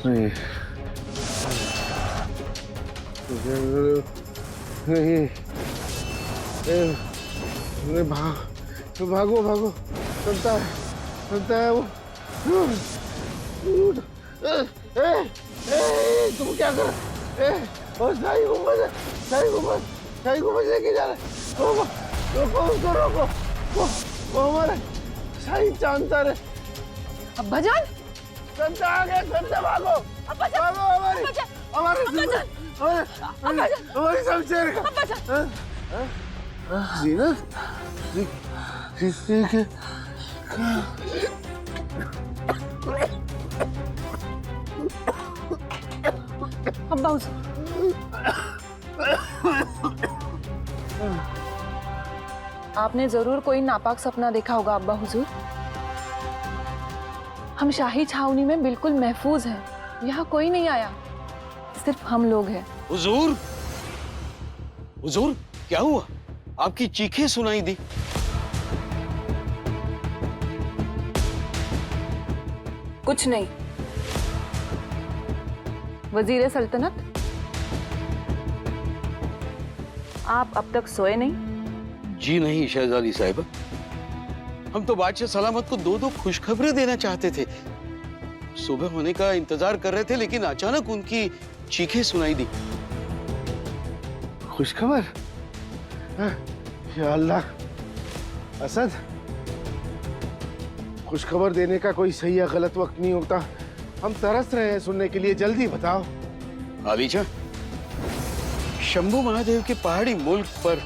नहीं नहीं नहीं, भागो भागो, चलता है वो। तुम क्या कर? शाही गुम्बद लेके जा रहे। रोको उसको, रोको। वो हमारे शाही जानता है। अब्बा जान, संता आ गया, संता भागो। अब्बा जान, भागो हमारी शमशेर का। जीना अब्बा आपने जरूर कोई नापाक सपना देखा होगा अब्बा हुजूर। हम शाही छावनी में बिल्कुल महफूज हैं। यहाँ कोई नहीं आया, सिर्फ हम लोग हैं। हुजूर, हुजूर क्या हुआ? आपकी चीखें सुनाई दी। कुछ नहीं। वजीर सल्तनत, आप अब तक सोए नहीं? जी नहीं शहजादी साहिबा, हम तो बादशाह सलामत को दो खुशखबरें देना चाहते थे। सुबह होने का इंतजार कर रहे थे, लेकिन अचानक उनकी चीखें सुनाई दी। खुशखबर? या अल्लाह, असद, खुशखबर देने का कोई सही या गलत वक्त नहीं होता। हम तरस रहे हैं सुनने के लिए, जल्दी बताओ। आलीजा, शंभू महादेव के पहाड़ी मुल्क पर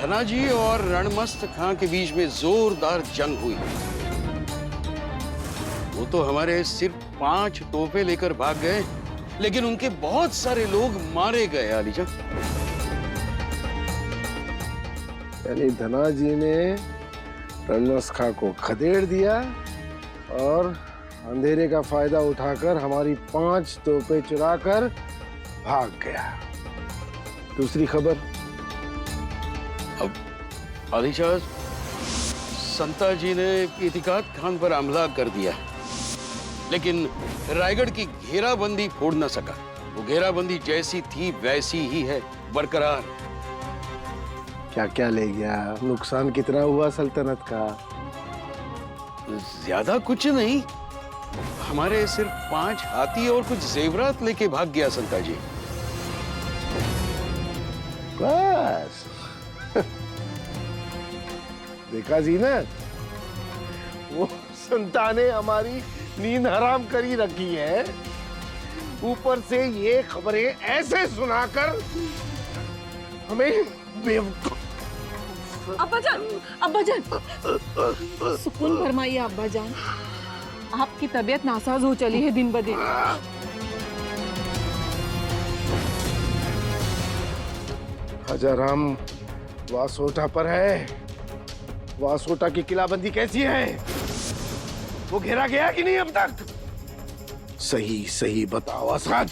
धनाजी और रणमस्त खां के बीच में जोरदार जंग हुई। वो तो हमारे सिर्फ 5 तोहफे लेकर भाग गए, लेकिन उनके बहुत सारे लोग मारे गए। आलीजा, यानी धनाजी ने रणमस्त खां को खदेड़ दिया और अंधेरे का फायदा उठाकर हमारी 5 तोपे चुराकर भाग गया। दूसरी खबर? अब आलीजा, संता जी ने इतिकाद खान पर हमला कर दिया, लेकिन रायगढ़ की घेराबंदी फोड़ न सका। वो घेराबंदी जैसी थी वैसी ही है, बरकरार। क्या क्या ले गया? नुकसान कितना हुआ सल्तनत का? ज्यादा कुछ नहीं, हमारे सिर्फ 5 हाथी और कुछ जेवरात लेके भाग गया संता जी। बस देखा जीनत, वो संता ने हमारी नींद हराम करी रखी है। ऊपर से ये खबरें ऐसे सुनाकर हमें बेवकूफ। अब्बा जान, सुकून फरमाइए अब्बा जान। आपकी तबीयत नासाज हो चली है दिन ब दिन। हजाराम वासोटा पर है। वासोटा की किलाबंदी कैसी है? वो घेरा गया कि नहीं अब तक? सही सही बताओ असद,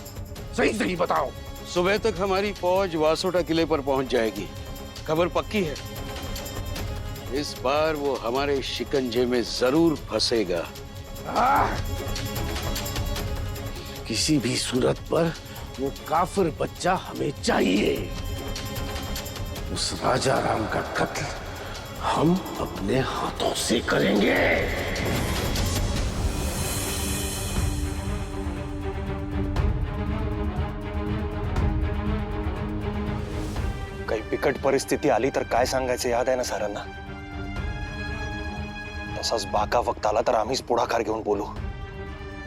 सही सही बताओ। सुबह तक हमारी फौज वासोटा किले पर पहुंच जाएगी, खबर पक्की है। इस बार वो हमारे शिकंजे में जरूर फंसेगा। किसी भी सूरत पर वो काफिर बच्चा हमें चाहिए। उस राजा राम का कत्ल हम अपने हाथों से करेंगे। काही बिकट परिस्थिती आली तर काय सांगायचं याद आहे ना सरांना? तसाच बाका वक्त आला तर आम्हीच पुढाकार घेऊन बोलू।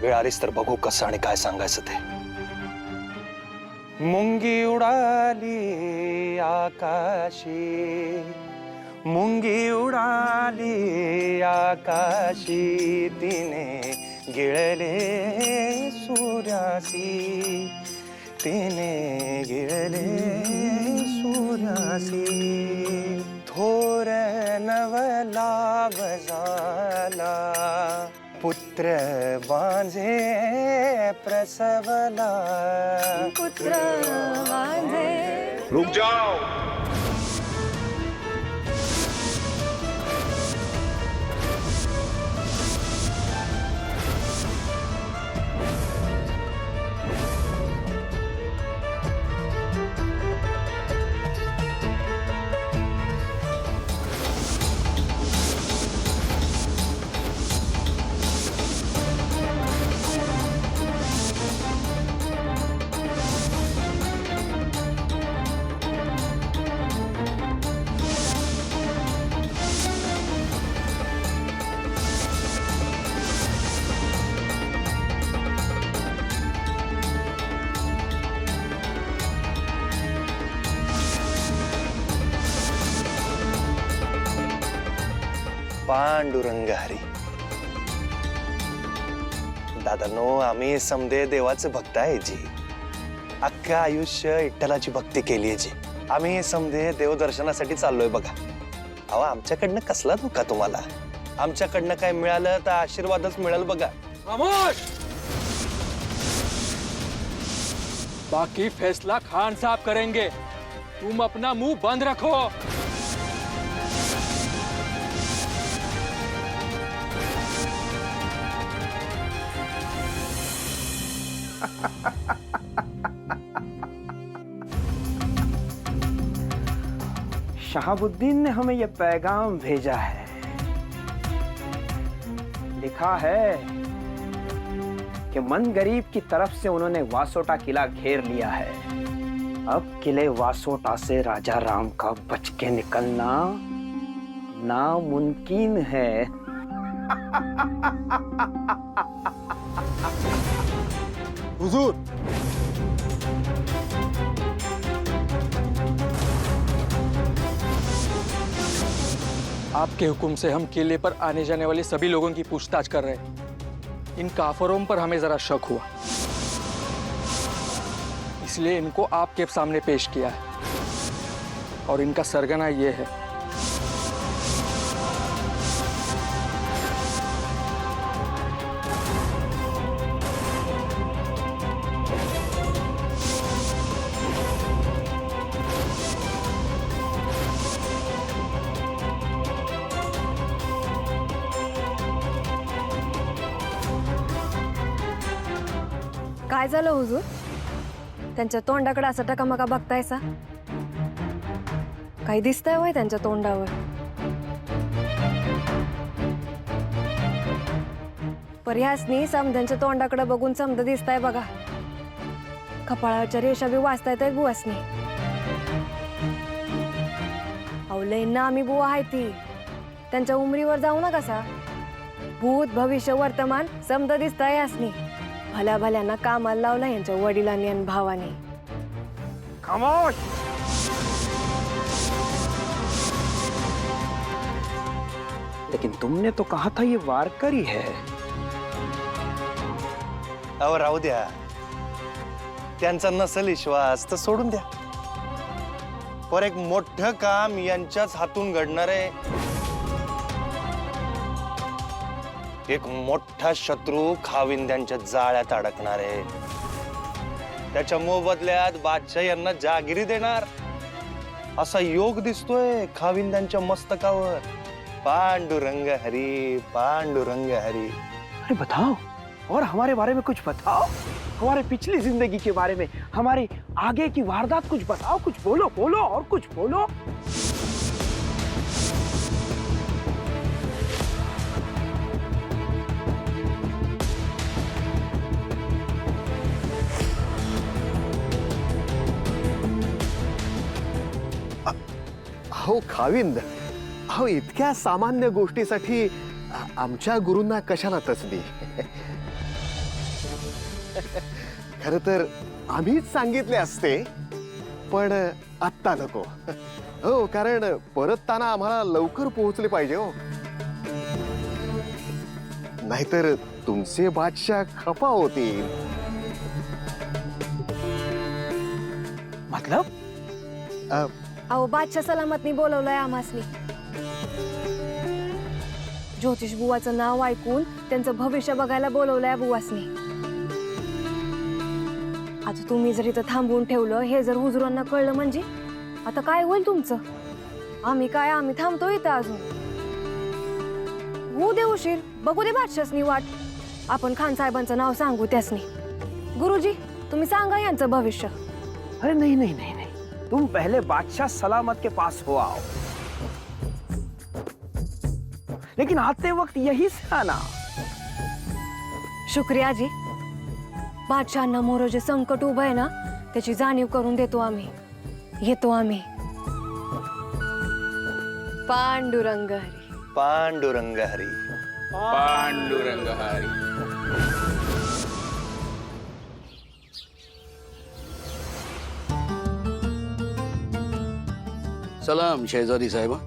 वेळ आलीच तर बघू कसं आणि काय सांगायचं ते। मुंगी उडाली आकाशी, मुंगी उडाली आकाशी, तिने गिळले सूर्यासी, तिने गिळले सूर्यासी। थोर नवलाभ झाला, पुत्र बांझे प्रसवला, पुत्र बांझे। रुक जाओ। पांडुरंग हरी. दादानो, आम्ही समदे देवाचे भक्त आहे जी. अख्खं आयुष्य विठ्ठलाची भक्ती केली जी. आम्ही समदे देवदर्शनासाठी चाललोय बघा. अहो, आमच्याकडनं कसला धोका तुम्हाला? आमच्याकडनं काय मिळालं तर आशीर्वादच मिळेल बघा. खामोश! बाकी फैसला खान साहब करेंगे. तुम अपना मुंह बंद रखो. शहाबुद्दीन ने हमें यह पैगाम भेजा है. लिखा है कि मन गरीब की तरफ से उन्होंने वासोटा किला घेर लिया है. अब किले वासोटा से राजा राम का बच के निकलना नामुमकिन है. हुजूर, आपके हुक्म से हम किले पर आने जाने वाले सभी लोगों की पूछताछ कर रहे हैं. इन काफरों पर हमें जरा शक हुआ, इसलिए इनको आपके सामने पेश किया है. और इनका सरगना ये है. काय झालं हुजूर? त्यांच्या तोंडाकडे असं टकामका बघतायसा? काही दिसतंय होय त्यांच्या तोंडावर? पर्यासनी समध्यांच्या तोंडाकडे बघून समद दिसताय बघा. कपाळाच्या रेषा बी वाचतायत बुवासनी. अवलयना आम्ही बुवा आहे ती. त्यांच्या उमरीवर जाऊ नका सा. भूत भविष्य वर्तमान समद दिसताय असनी. भल्या भल्यांना कामाला लावला यांच्या वडिलांनी आणि भावानी. खामोश! लेकिन तुमने तो कहा था ये वारकरी है. अहो, राहू द्या. त्यांचा नसल विश्वास तर सोडून द्या. पर एक मोठं काम यांच्याच हातून घडणार आहे. एक मोठा शत्रू खाविंद्यांच्या जाळ्यात अडकणार आहे. त्याच्या मोबदल्यात बादशाह यांना जागिरी देणार असा योग दिसतोय खाविंद्यांच्या मस्तकावर. पांडुरंग हरी, पांडुरंग हरी. अरे बताओ, और हमारे बारे में कुछ बताओ. हमारे पिछली जिंदगी के बारे में, हमारी आगे की वारदात कुछ बताओ. कुछ बोलो, बोलो और कुछ बोलो. अहो खाविंद, अहो इतक्या सामान्य गोष्टीसाठी आमच्या गुरूंना कशाला तसली? खर तर आम्हीच सांगितले असते, पण आत्ता नको. हो, कारण परतताना आम्हाला लवकर पोहोचले पाहिजे हो. नाहीतर तुमचे बादशाह खफा होतील. मतलब? अहो, बादशाह सलामतनी बोलवलंय आम्हासनी. ज्योतिष बुवाचं नाव ऐकून त्यांचं भविष्य बघायला बोलवलंय बुवासनी. आता तुम्ही जर इथं थांबवून ठेवलं, हे जर हुजुरांना कळलं म्हणजे आता काय होईल तुमचं? आम्ही थांबतो इथं अजून. होऊ दे उशीर, बघू दे बादशाहसनी वाट. आपण खान साहेबांचं नाव सांगू त्यासनी. गुरुजी, तुम्ही सांगा यांचं भविष्य. अरे नहीं नहीं नहीं नहीं, तुम पहले बादशाह सलामत के पास हो आओ. लेकिन आते वक्त यही से आना. शुक्रिया जी. बादशाहांना मोर जे संकट उभं आहे ना, त्याची जाणीव करून देतो आम्ही. येतो आम्ही. पांडुरंग हरी. पांडुरंग हरी. पांडुरंग हरी. सलाम शहजादी साहिबा.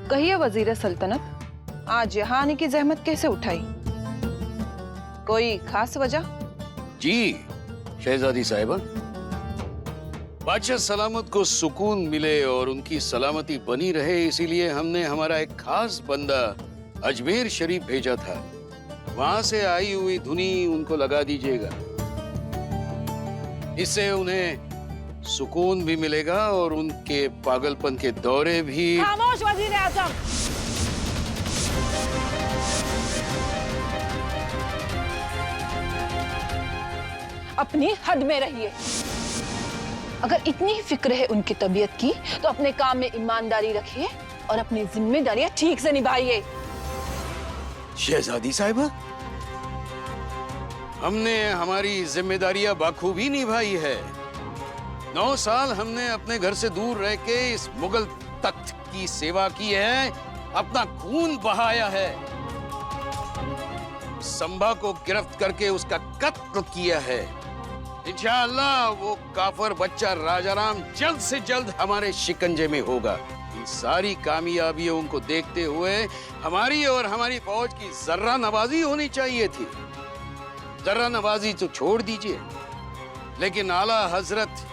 कहिए वजीर सल्तनत, आज यहाँ आने की जहमत कैसे उठाई? कोई खास वजह? जी शहजादी साहिबा, बादशाह सलामत को सुकून मिले और उनकी सलामती बनी रहे, इसीलिए हमने हमारा एक खास बंदा अजमेर शरीफ भेजा था। वहां से आई हुई धुनी उनको लगा दीजिएगा, इससे उन्हें सुकून भी मिलेगा और उनके पागलपन के दौरे भी। खामोश वजीर आजम। अपनी हद में रहिए। अगर इतनी ही फिक्र है उनकी तबीयत की, तो अपने काम में ईमानदारी रखिए और अपनी जिम्मेदारियां ठीक से निभाइए। शहजादी साहिबा, हमने हमारी जिम्मेदारियां बखूबी निभाई है। 9 साल हमने अपने घर से दूर रह के इस मुगल तख्त की सेवा की है, अपना खून बहाया है, संभा को गिरफ्त करके उसका कत्ल किया है। इंशाअल्लाह वो काफर बच्चा राजाराम जल्द से जल्द हमारे शिकंजे में होगा। इन सारी कामयाबियों को देखते हुए हमारी और हमारी फौज की जर्रा नवाजी होनी चाहिए थी। जर्रा नवाजी तो छोड़ दीजिए, लेकिन आला हजरत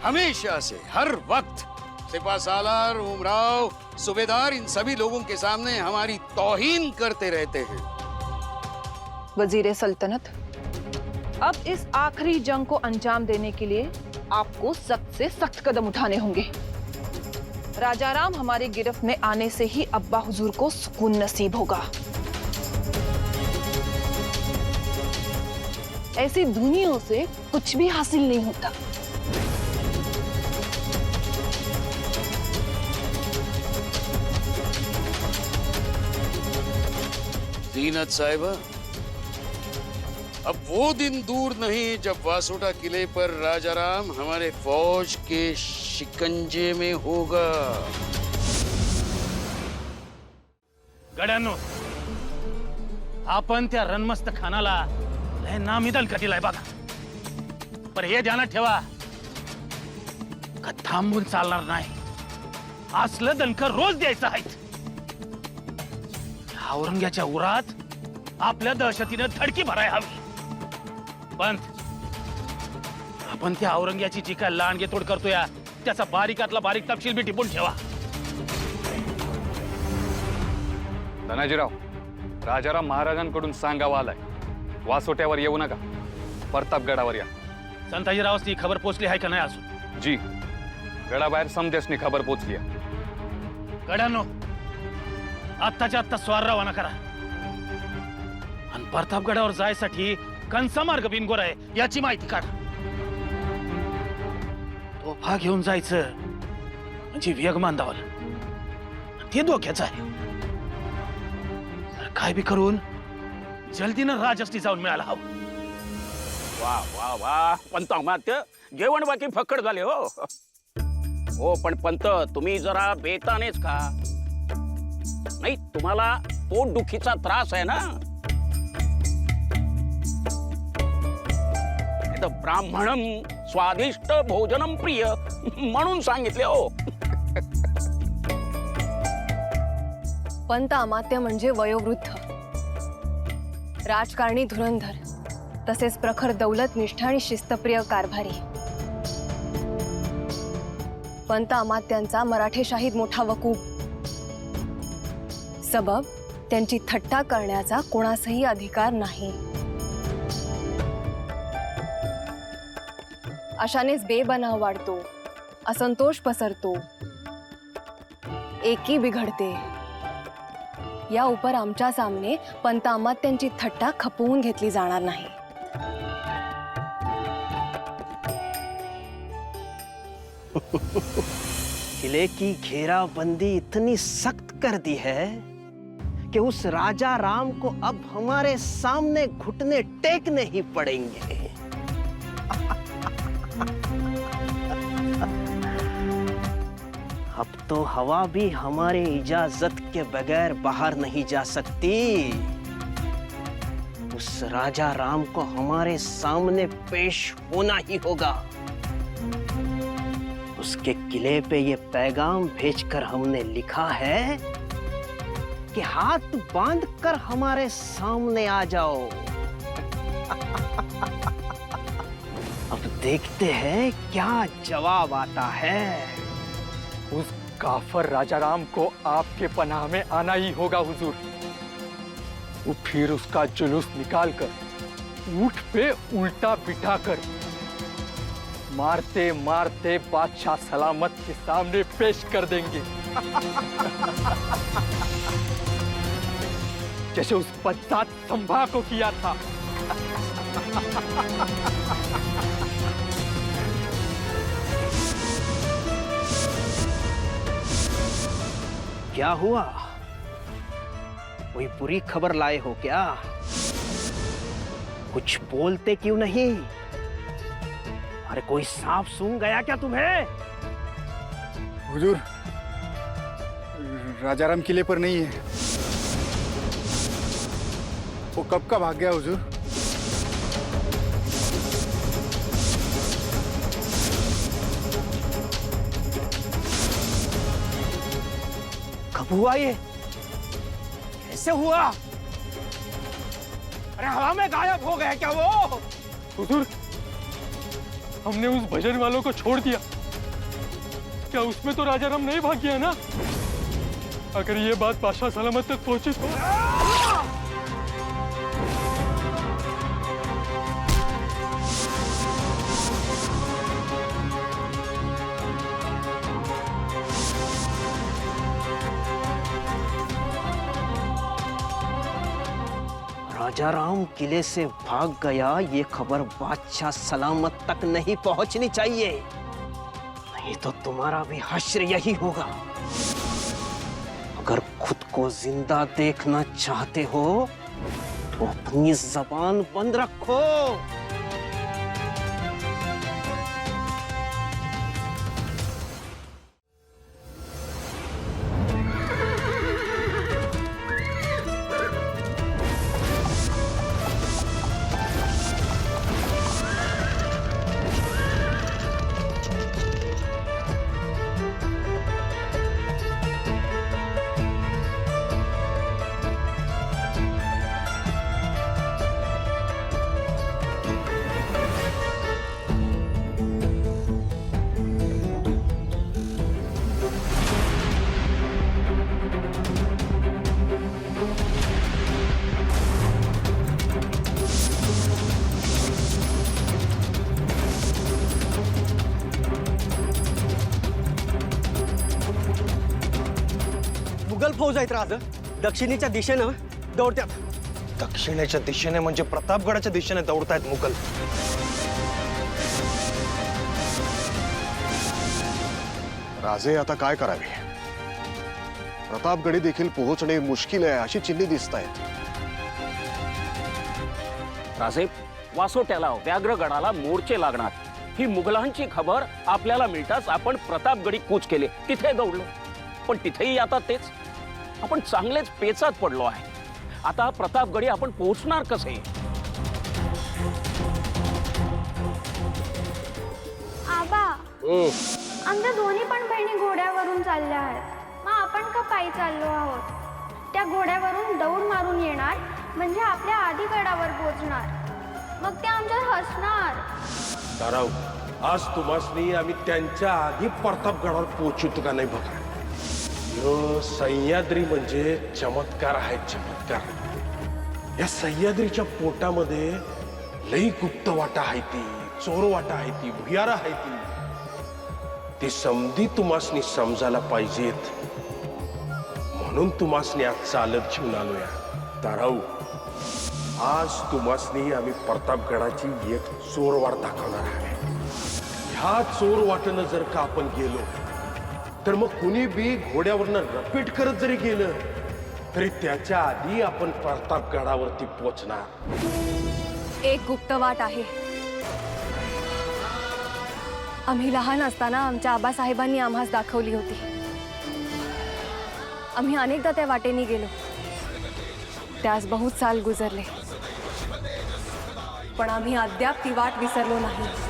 हमेशा से हर वक्त सिपा सालार, उमराव, सूबेदार, इन सभी लोगों के सामने हमारी तौहीन करते रहते हैं। वजीर सल्तनत, अब इस आखिरी जंग को अंजाम देने के लिए आपको सख्त से सख्त कदम उठाने होंगे। राजाराम हमारी गिरफ्त में आने से ही अब्बा हुजूर को सुकून नसीब होगा। ऐसी दुनिया से कुछ भी हासिल नहीं होता। जीनत साहिबा, अब वो दिन दूर नहीं जब वासोटा किले पर राजाराम हमारे फौज के शिकंजे में होगा। गड्यांनो, आपण त्या रणमस्त खानाला लय नामिदल कटीलाय बघा, पण हे ध्यानात ठेवा का थांबून चालणार नाही। असलं दणकर रोज द्यायचं आहे। औरंग्याच्या उरात आपल्या दहशतीनं धडकी भराय हवी, पण आपण त्या औरंग्याची जी काय लांडगेतोड करतोय त्याचा बारीकातला बारीक तपशील बी टिपून ठेवा। धनाजीराव, राजाराम महाराजांकडून सांगावा आलाय, वासोट्यावर येऊ नका, प्रतापगडावर या। संताजीरावस ती खबर पोचली आहे का नाही अजून? जी, गडाबाहेर समदेशनी खबर पोचली आहे। गड्यांनो, आत्ताच्या आत्ता स्वार रवाना करा आणि प्रतापगडावर जायसाठी कंसा मार्ग बिनगोर आहे याची माहिती काढा। तोफा घेऊन जायचं म्हणजे वेग मांदावल ते धोक्याचं आहे। तर काय बी करून जल्दीनं राजस्थी जाऊन मिळाला हवं। वा वा वा, पंत अमात्य जेवण बाकी फक्कड झाले हो। हो पण पंत, तुम्ही जरा बेतानेच खा, नाही तुम्हाला पोटदुखीचा त्रास आहे ना। ब्राह्मणम स्वादिष्ट भोजनम प्रिय म्हणून सांगितले हो। पंत अमात्य म्हणजे वयोवृद्ध, राजकारणी धुरंधर, तसेच प्रखर दौलत निष्ठ आणि शिस्तप्रिय कारभारी। पंत अमात्यांचा मराठेशाहीत मोठा वकूफ, सबब त्यांची थट्टा करण्याचा कोणासही अधिकार नाही। अशानेच बेबनाव वाढतो, असंतोष पसरतो, एकी बिघडते। या उपर आमच्या सामने पंत अमात्यांची थट्टा खपवून घेतली जाणार नाही। किले की घेराबंदी इतनी सख्त कर दी है कि उस राजा राम को अब हमारे सामने घुटने टेकने ही पड़ेंगे। अब तो हवा भी हमारे इजाजत के बगैर बाहर नहीं जा सकती। उस राजा राम को हमारे सामने पेश होना ही होगा। उसके किले पे ये पैगाम भेजकर हमने लिखा है कि हाथ बांध कर हमारे सामने आ जाओ। अब देखते हैं क्या जवाब आता है। उस काफर राजाराम को आपके पनाह में आना ही होगा हुजूर। वो फिर उसका जुलूस निकालकर ऊंट पे उल्टा बिठाकर मारते मारते बादशाह सलामत के सामने पेश कर देंगे। जैसे उस बदसात संभा को किया था। क्या हुआ? कोई बुरी खबर लाए हो क्या? कुछ बोलते क्यों नहीं? अरे कोई सांप सूंघ गया क्या तुम्हें? हुजूर, राजाराम किले पर नहीं है। वो कब का भाग गया हुजूर? कब हुआ ये? कैसे हुआ? अरे हवा में गायब हो गया क्या वो? हुजूर, हमने उस भजन वालों को छोड़ दिया। क्या उसमें तो राजाराम नहीं भाग गया ना? अगर ये बात बादशाह सलामत तक पहुंची तो राजाराम किले से भाग गया, ये खबर बादशाह सलामत तक नहीं पहुंचनी चाहिए, नहीं तो तुम्हारा भी हश्र यही होगा। अगर खुद को जिंदा देखना चाहते हो तो अपनी जबान बंद रखो। मुघल फौज आहेत राज दक्षिणेच्या दिशेनं दौडतात. दक्षिणेच्या दिशेने म्हणजे प्रतापगडाच्या दिशेने दौडतायत मुघल. राजे आता काय करावे? प्रतापगडी देखील पोहोचणे मुश्किल आहे अशी चिन्हे दिसत आहेत. राजे, वासोट्याला व्याघ्रगडाला मोर्चे लागणार ही मुघलांची खबर आपल्याला मिळताच आपण प्रतापगडी कूच केले, तिथे दौडलो. पण तिथेही आता तेच. आपण चांगलेच पेचात पडलो आहे. आता प्रतापगडी आपण पोहोचणार कसे? आबा, आमच्या दोन्ही पण बहिणी घोड्यावरून चालल्या आहेत. मग आपण का पायी चाललो आहोत? त्या घोड्यावरून दौड मारून येणार म्हणजे आपल्या आधी गडावर पोहोचणार. मग ते आमच्यावर हसणार. ताराव, आज तुम्हासनी आम्ही त्यांच्या आधी प्रतापगडावर पोहोचू का नाही बघा. सह्याद्री म्हणजे चमत्कार आहे, चमत्कार. या सह्याद्रीच्या पोटामध्ये लई गुप्त वाटा आहे, ती चोर वाटा आहे, ती भुयारा आहे, ती समधी तुम्हासनी समजायला पाहिजेत. म्हणून तुम्हासनी आज चालत घेऊन आलोया. ताराऊ, आज तुम्हासनी आम्ही प्रतापगडाची एक चोरवाट दाखवणार आहे. ह्या चोर वाटेनं जर का आपण गेलो तर मग कुणी बी घोड्यावरनं रपीट करत जरी गेलं तरी त्याच्या आधी आपण प्रतापगडावरती पोहोचणार. एक गुप्त वाट आहे. आम्ही लहान असताना आमच्या आबासाहेबांनी आम्हास दाखवली होती. आम्ही अनेकदा त्या वाटेने गेलो. त्यास बहुत साल गुजरले, पण आम्ही अद्याप ती वाट विसरलो नाही.